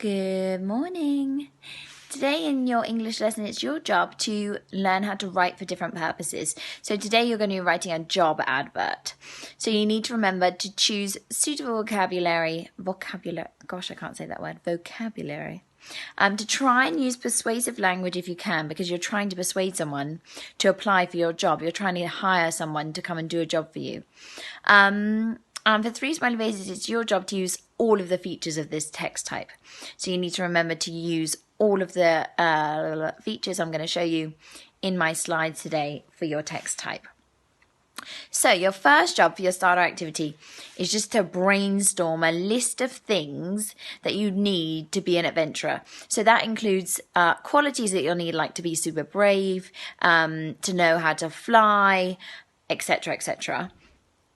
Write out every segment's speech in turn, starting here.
Good morning. Today in your English lesson, it's your job to learn how to write for different purposes. So today you're going to be writing a job advert. So you need to remember to choose suitable vocabulary, gosh, I can't say that word, vocabulary. To try and use persuasive language if you can, because you're trying to persuade someone to apply for your job. You're trying to hire someone to come and do a job for you. For 3 smiley faces, it's your job to use all of the features of this text type. So you need to remember to use all of the features I'm going to show you in my slides today for your text type. So your first job for your starter activity is just to brainstorm a list of things that you need to be an adventurer. So that includes qualities that you'll need, like to be super brave, to know how to fly, etc., etc.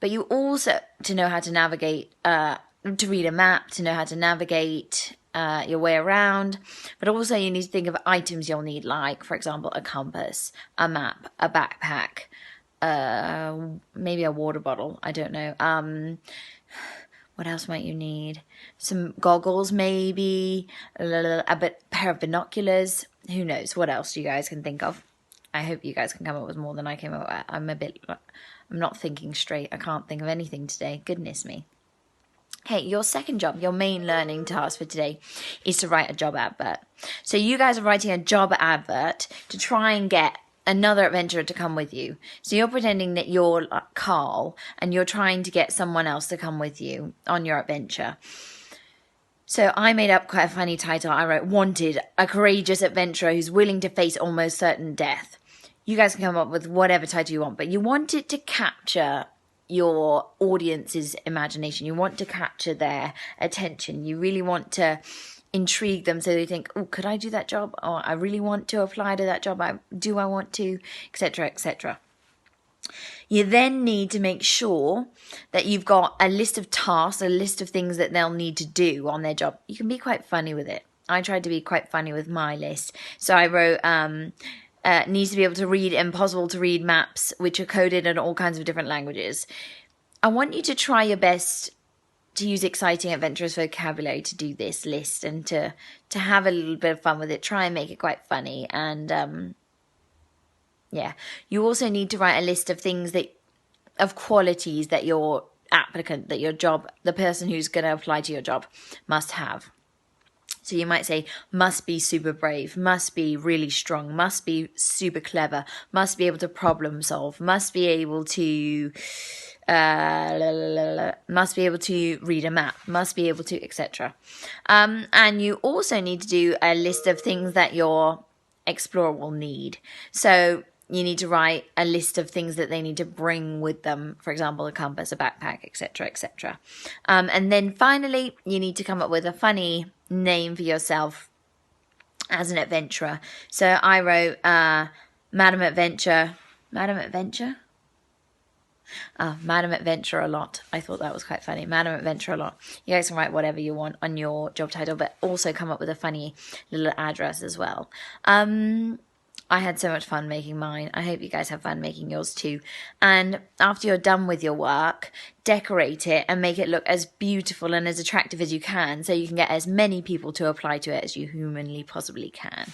But you also to know how to navigate, to read a map, to know how to navigate your way around. But also you need to think of items you'll need, like, for example, a compass, a map, a backpack, maybe a water bottle. I don't know. What else might you need? Some goggles, maybe, a pair of binoculars. Who knows what else you guys can think of. I hope you guys can come up with more than I came up with. I'm not thinking straight. I can't think of anything today. Goodness me. Okay, your second job, your main learning task for today is to write a job advert. So you guys are writing a job advert to try and get another adventurer to come with you. So you're pretending that you're Carl and you're trying to get someone else to come with you on your adventure. So I made up quite a funny title. I wrote, "Wanted, a courageous adventurer who's willing to face almost certain death." You guys can come up with whatever title you want, but you want it to capture your audience's imagination. You want to capture their attention. You really want to intrigue them so they think, "Oh, could I do that job? Oh, I really want to apply to that job. Do I want to?" Etc., etc. You then need to make sure that you've got a list of tasks, a list of things that they'll need to do on their job. You can be quite funny with it. I tried to be quite funny with my list. So I wrote, needs to be able to read impossible to read maps, which are coded in all kinds of different languages. I want you to try your best to use exciting, adventurous vocabulary to do this list and to have a little bit of fun with it. Try and make it quite funny. And yeah, you also need to write a list of things of qualities that your applicant, that your job, the person who's going to apply to your job must have. So you might say, must be super brave, must be really strong, must be super clever, must be able to problem solve, must be able to, must be able to read a map, must be able to, etc. And you also need to do a list of things that your explorer will need. So you need to write a list of things that they need to bring with them, for example, a compass, a backpack, etc., etc. And then finally, you need to come up with a funny name for yourself as an adventurer. So I wrote Madam Adventure. Madam Adventure? Madam Adventure a lot. I thought that was quite funny. Madam Adventure a lot. You guys can write whatever you want on your job title, but also come up with a funny little address as well. I had so much fun making mine. I hope you guys have fun making yours too. And after you're done with your work, decorate it and make it look as beautiful and as attractive as you can so you can get as many people to apply to it as you humanly possibly can.